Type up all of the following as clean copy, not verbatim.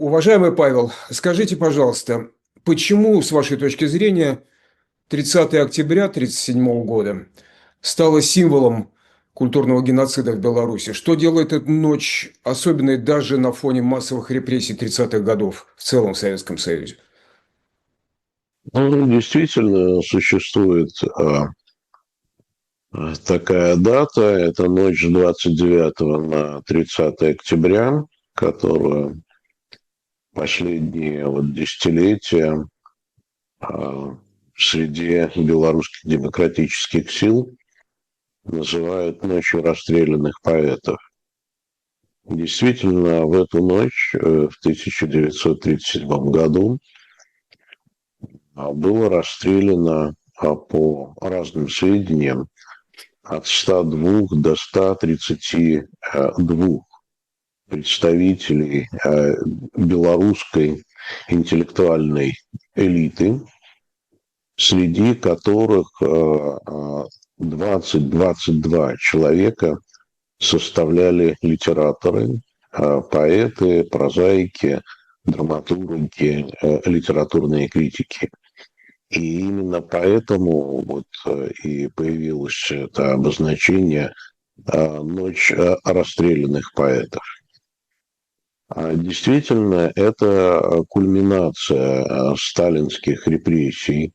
Уважаемый Павел, скажите, пожалуйста, почему, с вашей точки зрения, 30 октября 1937 года стало символом культурного геноцида в Беларуси? Что делает эту ночь особенной даже на фоне массовых репрессий 30-х годов в целом в Советском Союзе? Ну, действительно, существует такая дата. Это ночь с 29 на 30 октября, которую последние десятилетия среди белорусских демократических сил называют ночью расстрелянных поэтов. Действительно, в эту ночь, в 1937 году, было расстреляно, по разным сведениям, от 102 до 132 представителей белорусской интеллектуальной элиты, среди которых 20-22 человека составляли литераторы, поэты, прозаики, драматурги, литературные критики. И именно поэтому и появилось это обозначение «Ночь расстрелянных поэтов». Действительно, это кульминация сталинских репрессий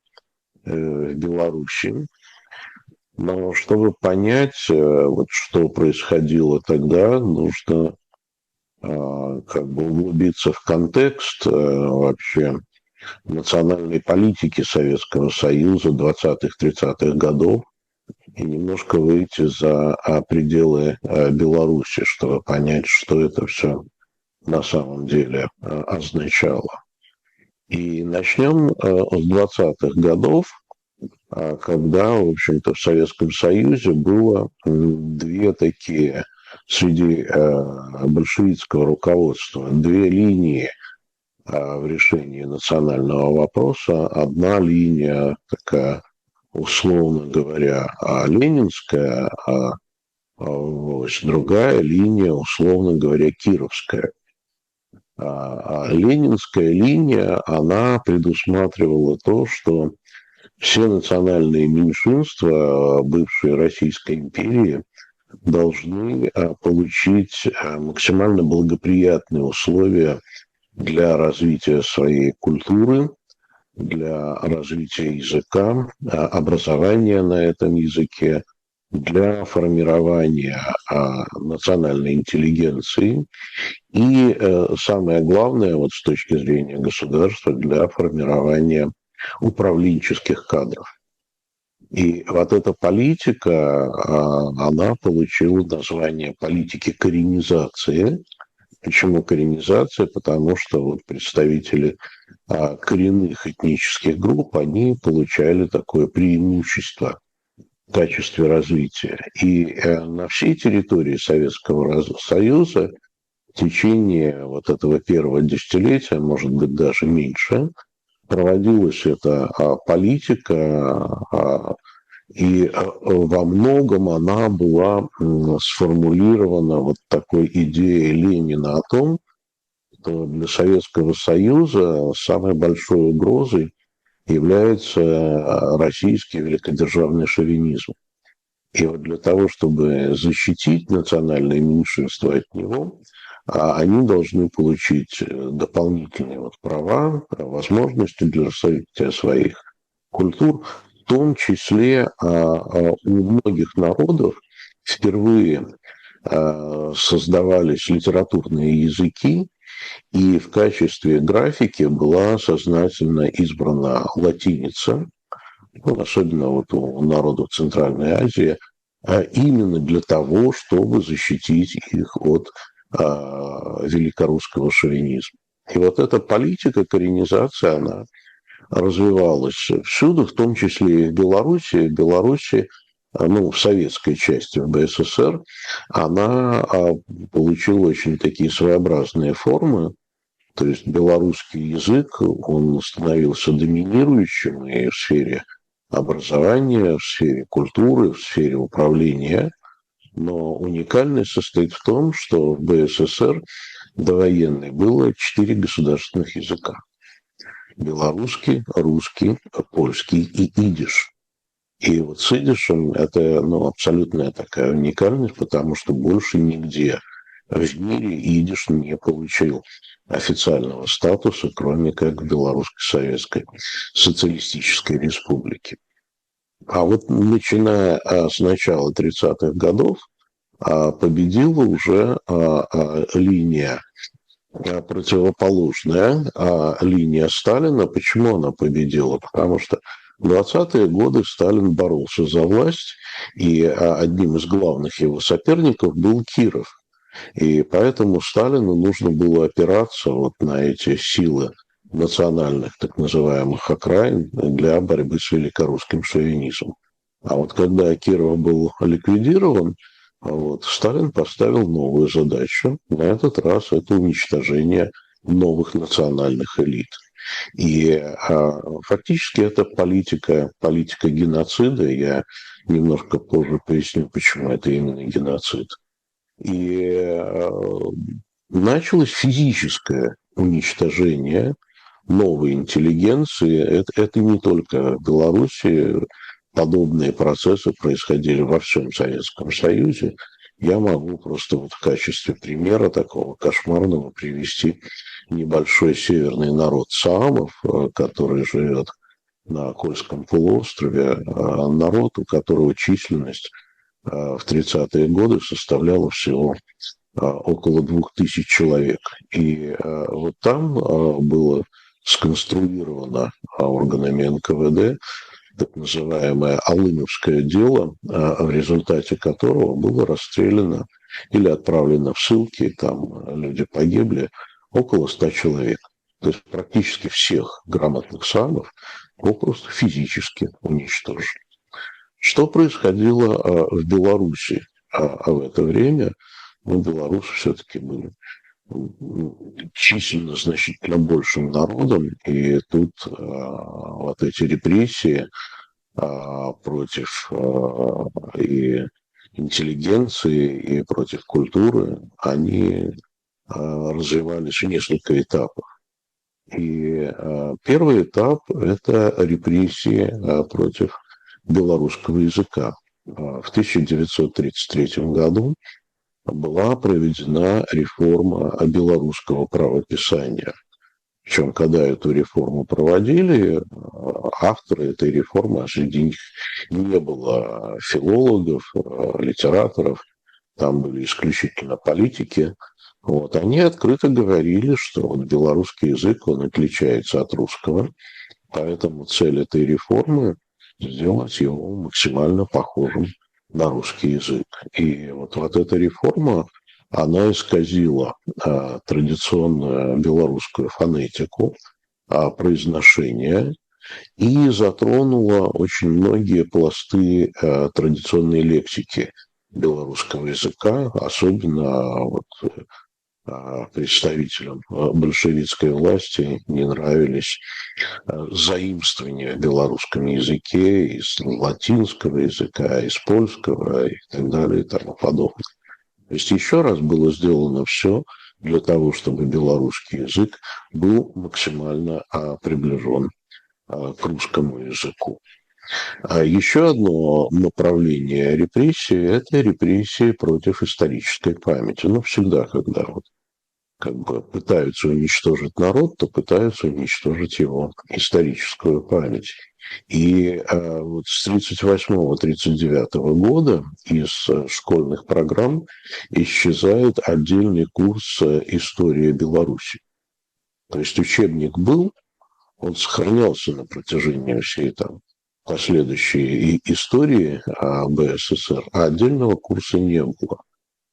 в Беларуси. Но чтобы понять, что происходило тогда, нужно углубиться в контекст вообще национальной политики Советского Союза 20-30-х годов и немножко выйти за пределы Беларуси, чтобы понять, что это все на самом деле означало. И начнем с 20-х годов, когда, в общем-то, в Советском Союзе было две такие среди большевистского руководства, две линии в решении национального вопроса. Одна линия такая, условно говоря, ленинская, другая линия, условно говоря, кировская. Ленинская линия, она предусматривала то, что все национальные меньшинства бывшей Российской империи должны получить максимально благоприятные условия для развития своей культуры, для развития языка, образования на этом языке, для формирования национальной интеллигенции и, самое главное, с точки зрения государства, для формирования управленческих кадров. И эта политика, она получила название политики коренизации. Почему коренизация? Потому что представители коренных этнических групп, они получали такое преимущество в качестве развития. И на всей территории Советского Союза в течение этого первого десятилетия, может быть, даже меньше, проводилась эта политика, и во многом она была сформулирована такой идеей Ленина о том, что для Советского Союза самой большой угрозой является российский великодержавный шовинизм. И для того, чтобы защитить национальные меньшинства от него, они должны получить дополнительные права, возможности для развития своих культур. В том числе у многих народов впервые создавались литературные языки, и в качестве графики была сознательно избрана латиница, особенно у народов Центральной Азии, именно для того, чтобы защитить их от великорусского шовинизма. И эта политика коренизации, она развивалась всюду, в том числе и в Беларуси. В Беларуси, в советской части, в БССР, она получила очень такие своеобразные формы. То есть белорусский язык, он становился доминирующим и в сфере образования, в сфере культуры, в сфере управления. Но уникальность состоит в том, что в БССР довоенной было 4 государственных языка. Белорусский, русский, польский и идиш. И вот с идишем это абсолютная такая уникальность, потому что больше нигде в мире идиш не получил официального статуса, кроме как в Белорусской Советской Социалистической Республике. А вот начиная с начала 30-х годов победила уже линия противоположная линия Сталина. Почему она победила? Потому что в 20-е годы Сталин боролся за власть, и одним из главных его соперников был Киров. И поэтому Сталину нужно было опираться вот на эти силы национальных, так называемых, окраин для борьбы с великорусским шовинизмом. А вот когда Киров был ликвидирован, Сталин поставил новую задачу. На этот раз это уничтожение новых национальных элит. И фактически это политика геноцида. Я немножко позже поясню, почему это именно геноцид. И началось физическое уничтожение новой интеллигенции. Это не только в Беларуси. Подобные процессы происходили во всем Советском Союзе. Я могу просто вот в качестве примера такого кошмарного привести небольшой северный народ саамов, который живет на Кольском полуострове, народ, у которого численность в 30-е годы составляла всего около 2000 человек. И вот там было сконструировано органами НКВД так называемое Алымовское дело, в результате которого было расстреляно или отправлено в ссылки, там люди погибли, около 100 человек. То есть практически всех грамотных саамов просто физически уничтожили. Что происходило в Беларуси в это время? Белорусы все-таки были численно значительно большим народом, и тут вот эти репрессии против и интеллигенции, и против культуры, они развивались в несколько этапов. И первый этап – это репрессии против белорусского языка. В 1933 году была проведена реформа белорусского правописания. Причем, когда эту реформу проводили, авторы этой реформы, а среди них не было филологов, литераторов, там были исключительно политики, они открыто говорили, что белорусский язык, он отличается от русского, поэтому цель этой реформы – сделать его максимально похожим на русский язык. И вот эта реформа, она исказила традиционную белорусскую фонетику, произношение и затронула очень многие пласты традиционной лексики белорусского языка, особенно представителям большевистской власти не нравились заимствования в белорусском языке из латинского языка, из польского и так далее и тому подобное. То есть еще раз было сделано все для того, чтобы белорусский язык был максимально приближен к русскому языку. А еще одно направление репрессий – это репрессии против исторической памяти. Всегда, когда пытаются уничтожить народ, то пытаются уничтожить его историческую память. И с 1938-1939 года из школьных программ исчезает отдельный курс «История Беларуси». То есть учебник был, он сохранялся на протяжении всей последующей истории БССР, а отдельного курса не было.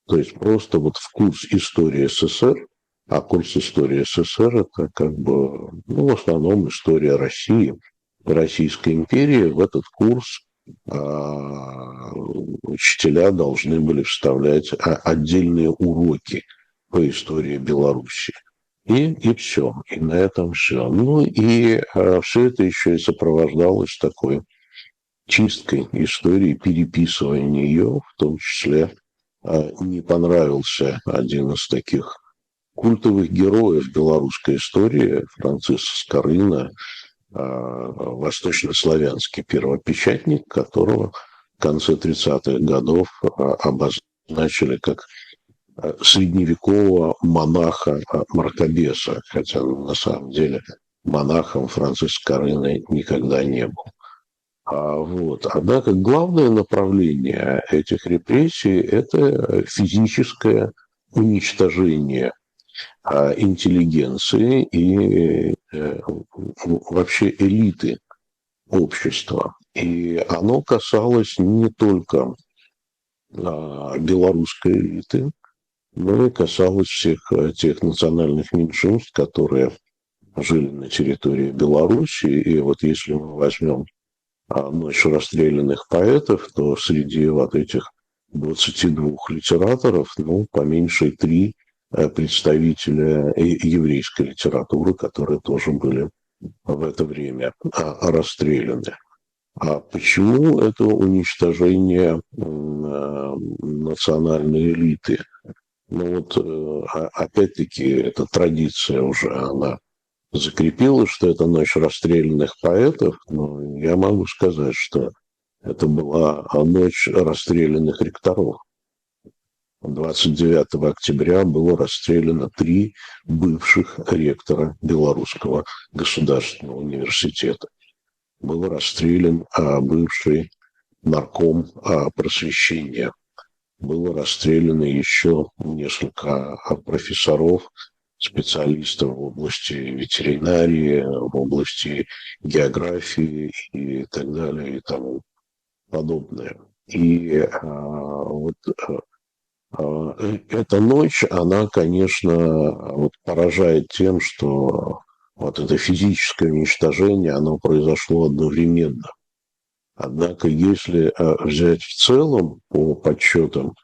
То есть просто в курс истории СССР, а курс истории СССР – это в основном история России, Российской империи. В этот курс учителя должны были вставлять отдельные уроки по истории Беларуси. И все, и на этом все. И все это еще и сопровождалось такой чисткой истории, переписыванием ее, в том числе не понравился один из таких культовых героев белорусской истории, Франциска Скорына, восточнославянский первопечатник, которого в конце 30-х годов обозначили как средневекового монаха-мракобеса, хотя на самом деле монахом Франциск Скорына никогда не был. Однако главное направление этих репрессий – это физическое уничтожение интеллигенции и вообще элиты общества. И оно касалось не только белорусской элиты, но и касалось всех тех национальных меньшинств, которые жили на территории Беларуси. И вот если мы возьмем «Ночь расстрелянных поэтов», то среди вот этих 22 литераторов, ну, по меньшей 3 представителя еврейской литературы, которые тоже были в это время расстреляны. А почему это уничтожение национальной элиты? Ну вот, опять-таки, эта традиция уже, она закрепилась, что это ночь расстрелянных поэтов, но я могу сказать, что это была ночь расстрелянных ректоров. 29 октября было расстреляно 3 бывших ректора Белорусского государственного университета. Был расстрелян бывший нарком просвещения. Было расстреляно еще несколько профессоров, специалистов в области ветеринарии, в области географии и так далее и тому подобное. И эта ночь, она, конечно, поражает тем, что вот это физическое уничтожение, оно произошло одновременно. Однако, если взять в целом по подсчетам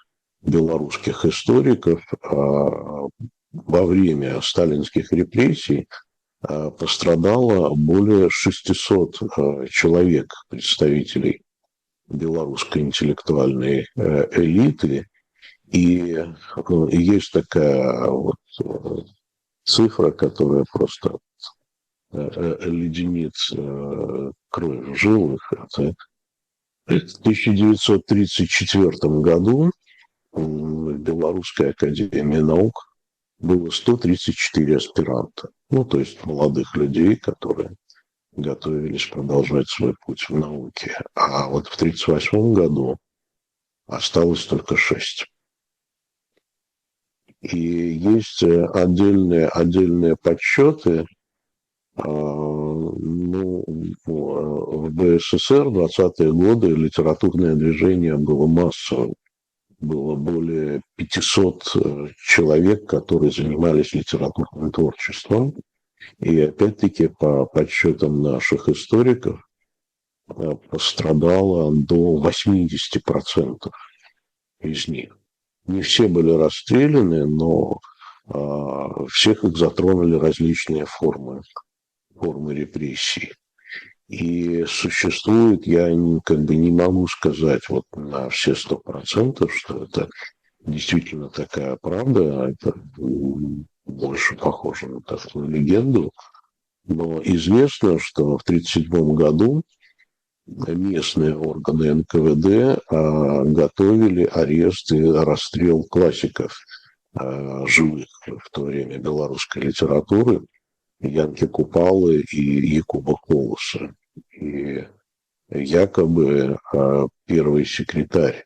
белорусских историков, во время сталинских репрессий пострадало более 600 человек, представителей белорусской интеллектуальной элиты. И есть такая вот цифра, которая просто леденит кровь в жилах. Это в 1934 году в Белорусской академии наук было 134 аспиранта. Ну, то есть молодых людей, которые готовились продолжать свой путь в науке. А вот в 1938 году осталось только 6. И есть отдельные подсчеты. Ну, в БССР в 20-е годы литературное движение было массовым. Было более 500 человек, которые занимались литературным творчеством. И опять-таки, по подсчетам наших историков, пострадало до 80% из них. Не все были расстреляны, но всех их затронули различные формы репрессий. И существует, я как бы не могу сказать вот на все 100%, что это действительно такая правда, это больше похоже на такую легенду, но известно, что в 1937 году местные органы НКВД готовили арест и расстрел классиков живых в то время белорусской литературы, Янки Купалы и Якуба Колоса. И якобы первый секретарь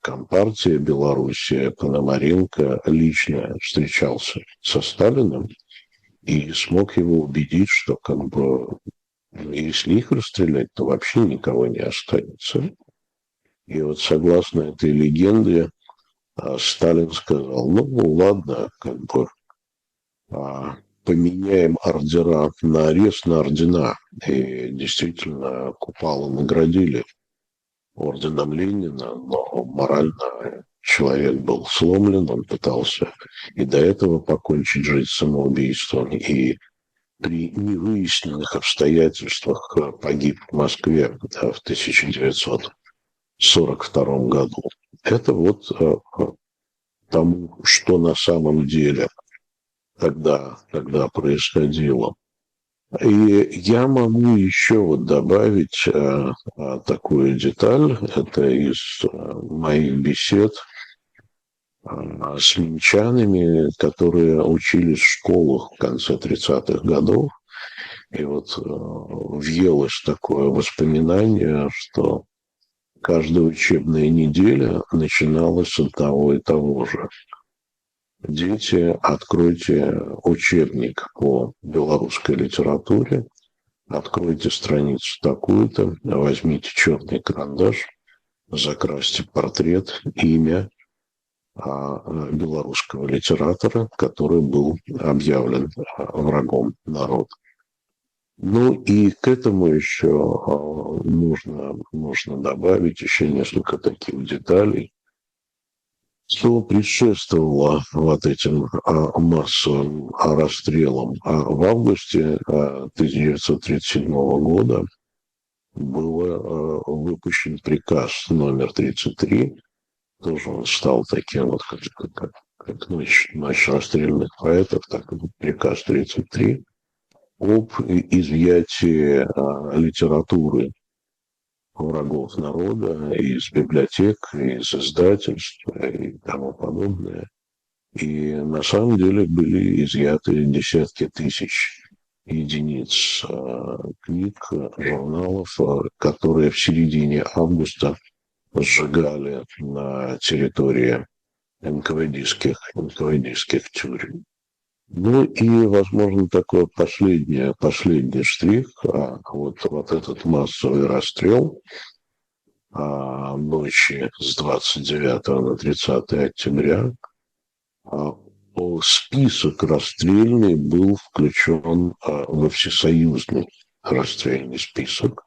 Компартии Беларуси Пономаренко лично встречался со Сталиным и смог его убедить, что как бы если их расстрелять, то вообще никого не останется. И вот согласно этой легенде Сталин сказал, ну ладно, как бы поменяем ордера на арест на ордена. И действительно Купалу наградили орденом Ленина, но морально человек был сломлен, он пытался и до этого покончить жизнь самоубийством, и при невыясненных обстоятельствах погиб в Москве в 1942 году. Это вот тому, что на самом деле тогда происходило. И я могу еще вот добавить такую деталь. Это из моих бесед с минчанами, которые учились в школах в конце 30-х годов. И вот въелось такое воспоминание, что каждая учебная неделя начиналась с одного и того же. Дети, откройте учебник по белорусской литературе, откройте страницу такую-то, возьмите черный карандаш, закрасьте портрет, имя белорусского литератора, который был объявлен врагом народа. Ну и к этому еще нужно добавить еще несколько таких деталей, что предшествовало вот этим массовым расстрелам. В августе 1937 года был выпущен приказ номер 33, тоже он стал таким вот, как ночь расстрельных поэтов, так и приказ 33 об изъятии литературы врагов народа из библиотек, из издательств и тому подобное. И на самом деле были изъяты десятки тысяч единиц книг, журналов, которые в середине августа сжигали на территории НКВДских тюрем. Ну и, возможно, такой последний штрих, вот этот массовый расстрел ночи с 29 на 30 октября, список расстрельный был включен во всесоюзный расстрельный список.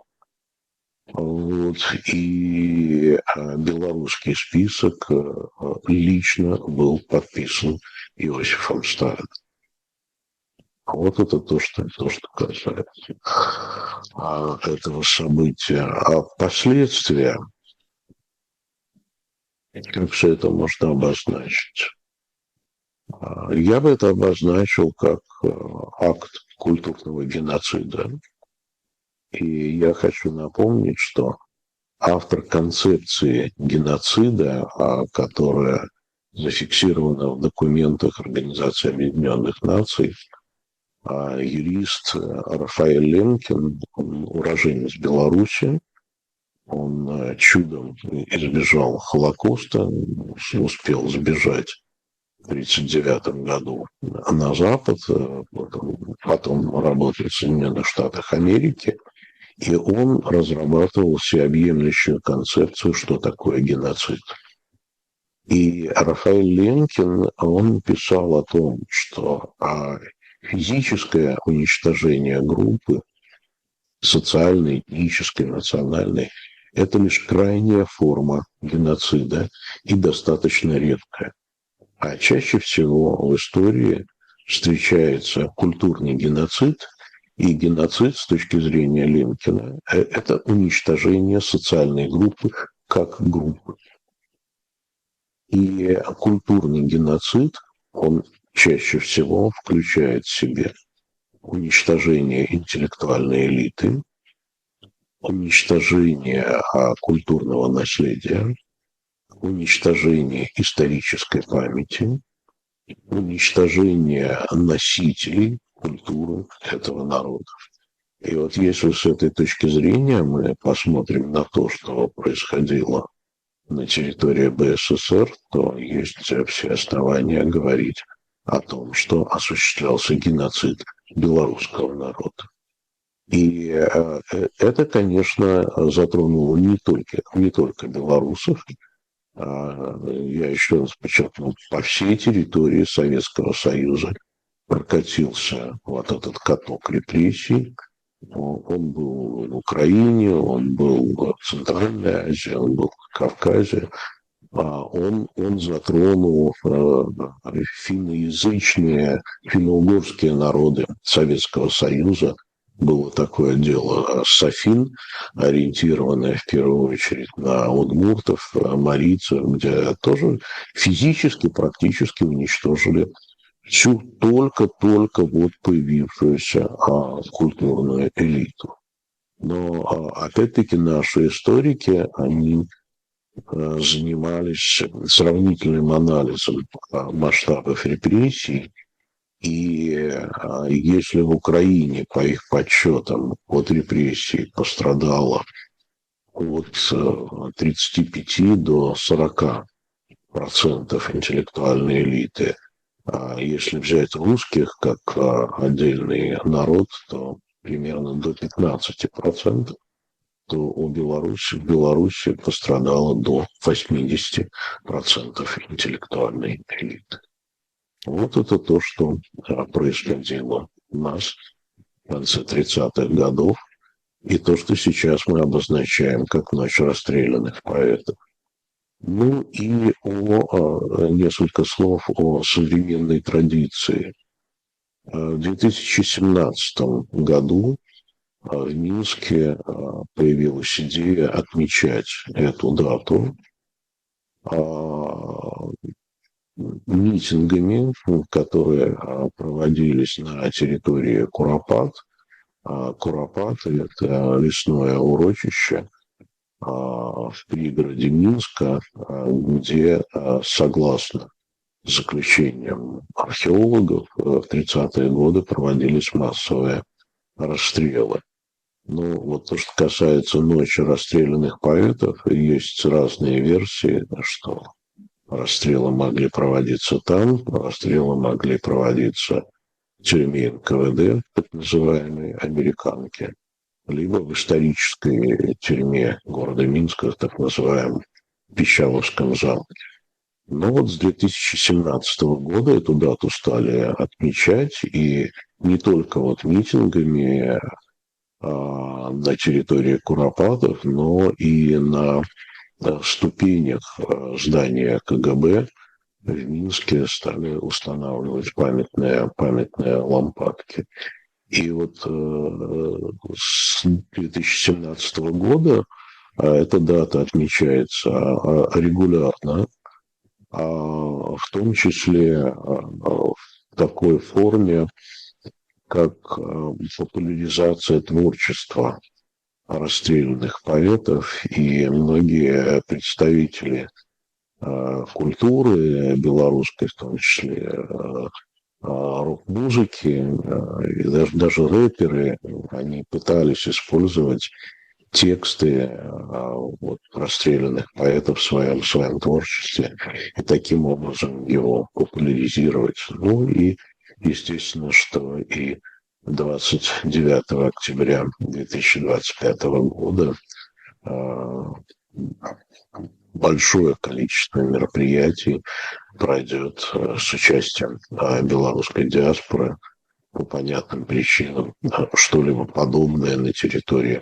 Вот, и белорусский список лично был подписан Иосифом Сталиным. Вот это то, что касается этого события. А последствия, как все это можно обозначить? Я бы это обозначил как акт культурного геноцида. И я хочу напомнить, что автор концепции геноцида, которая зафиксирована в документах Организации Объединенных Наций, юрист Рафаэль Ленкин, он уроженец Беларуси, он чудом избежал Холокоста, успел сбежать в 1939 году на Запад, потом работает в Соединенных Штатах Америки, и он разрабатывал всеобъемлющую концепцию, что такое геноцид. И Рафаэль Ленкин, он писал о том, что физическое уничтожение группы, социальной, этнической, национальной, это лишь крайняя форма геноцида и достаточно редкая. А чаще всего в истории встречается культурный геноцид, и геноцид с точки зрения Ленкина – это уничтожение социальной группы как группы. И культурный геноцид, он чаще всего включает в себя уничтожение интеллектуальной элиты, уничтожение культурного наследия, уничтожение исторической памяти, уничтожение носителей культуры этого народа. И вот если с этой точки зрения мы посмотрим на то, что происходило на территории БССР, то есть все основания говорить о том, что осуществлялся геноцид белорусского народа. И это, конечно, затронуло не только белорусов. Я еще раз подчеркну, по всей территории Советского Союза прокатился вот этот каток репрессий. Он был в Украине, он был в Центральной Азии, он был в Кавказе. Он затронул финноязычные, финно-угорские народы Советского Союза было такое дело Софин, ориентированное в первую очередь на удмуртов, марийцев, где тоже физически, практически уничтожили всю только-только вот появившуюся культурную элиту. Но опять-таки наши историки, они занимались сравнительным анализом масштабов репрессий. И если в Украине, по их подсчетам, от репрессий пострадало от 35 до 40% интеллектуальной элиты, а если взять русских как отдельный народ, то примерно до 15%, то в Беларуси пострадало до 80% интеллектуальной элиты. Вот это то, что происходило у нас в конце 30-х годов, и то, что сейчас мы обозначаем как ночь расстрелянных поэтов. Ну и несколько слов о современной традиции. В 2017 году в Минске появилась идея отмечать эту дату митингами, которые проводились на территории Куропат. Куропат – это лесное урочище в пригороде Минска, где, согласно заключениям археологов, в 30-е годы проводились массовые расстрелы. Ну, вот то, что касается ночи расстрелянных поэтов, есть разные версии, что расстрелы могли проводиться там, расстрелы могли проводиться в тюрьме НКВД, так называемой американки, либо в исторической тюрьме города Минска, так называемом Пищаловском замке. Но вот с 2017 года эту дату стали отмечать, и не только вот митингами на территории Куропатов, но и на ступенях здания КГБ в Минске стали устанавливать памятные лампадки. И вот с 2017 года эта дата отмечается регулярно, в том числе в такой форме, как популяризация творчества расстрелянных поэтов, и многие представители культуры белорусской, в том числе рок-музыки, и даже рэперы, они пытались использовать тексты вот, расстрелянных поэтов в своем творчестве и таким образом его популяризировать. Ну и естественно, что и 29 октября 2025 года большое количество мероприятий пройдет с участием белорусской диаспоры по понятным причинам. Что-либо подобное на территории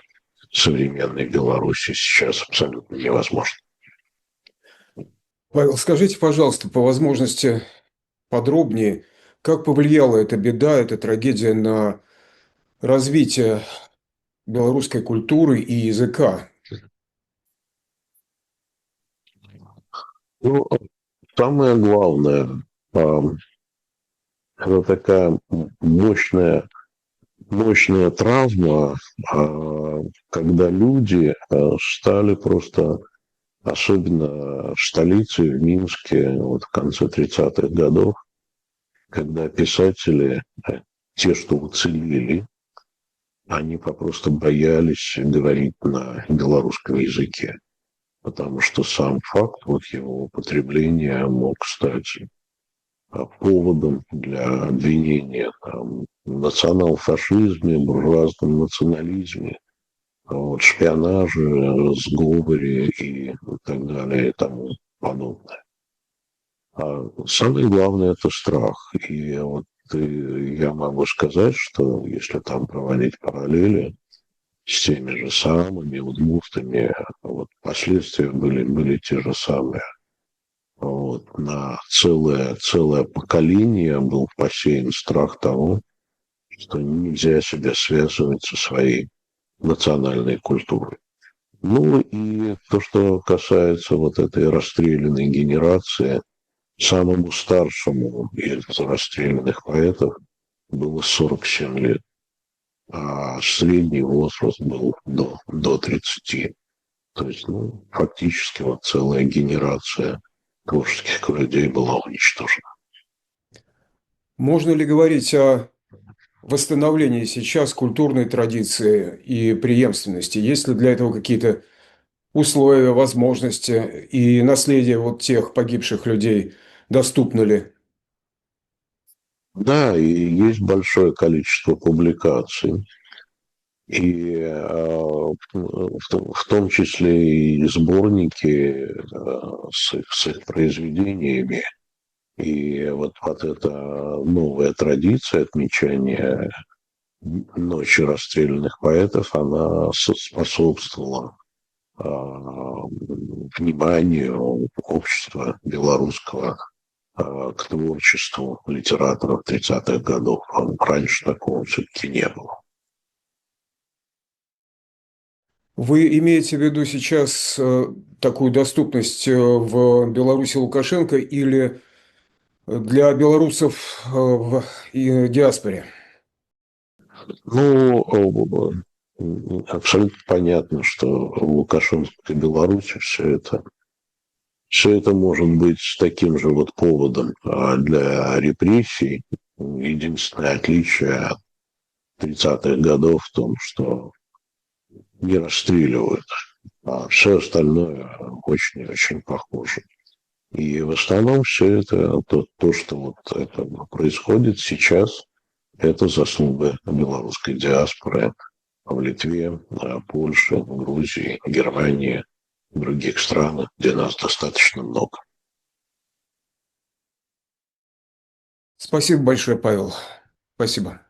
современной Беларуси сейчас абсолютно невозможно. Павел, скажите, пожалуйста, по возможности подробнее, как повлияла эта беда, эта трагедия на развитие белорусской культуры и языка? Ну, самое главное, это такая мощная травма, когда люди стали просто, особенно в столице, в Минске, вот в конце 30-х годов, когда писатели, те, что уцелели, они попросту боялись говорить на белорусском языке, потому что сам факт вот его употребления мог стать поводом для обвинения там, в национал-фашизме, буржуазном национализме, вот, шпионаже, сговоре и так далее и тому подобное. А самое главное – это страх. И вот я могу сказать, что если там проводить параллели с теми же самыми удмуртами, вот, последствия были те же самые. Вот, на целое поколение был посеян страх того, что нельзя себя связывать со своей национальной культурой. Ну и то, что касается вот этой расстрелянной генерации, самому старшему из расстрелянных поэтов было 47 лет, а средний возраст был до 30. То есть, ну, фактически вот целая генерация творческих людей была уничтожена. Можно ли говорить о восстановлении сейчас культурной традиции и преемственности? Есть ли для этого какие-то условия, возможности и наследие вот тех погибших людей доступно ли? Да, и есть большое количество публикаций, и в том числе и сборники с их произведениями. И вот эта новая традиция отмечания Ночи расстрелянных поэтов, она способствовала вниманию общества белорусского к творчеству литераторов 30-х годов. Раньше такого все-таки не было. Вы имеете в виду сейчас такую доступность в Беларуси Лукашенко или для белорусов в диаспоре? Ну, абсолютно понятно, что в Лукашенской Беларуси все это может быть таким же вот поводом для репрессий. Единственное отличие от 30-х годов в том, что не расстреливают, а все остальное очень-очень похоже. И в основном все это, что вот это происходит сейчас, это заслуга белорусской диаспоры в Литве, Польше, Грузии, Германии, других странах, где нас достаточно много. Спасибо большое, Павел. Спасибо.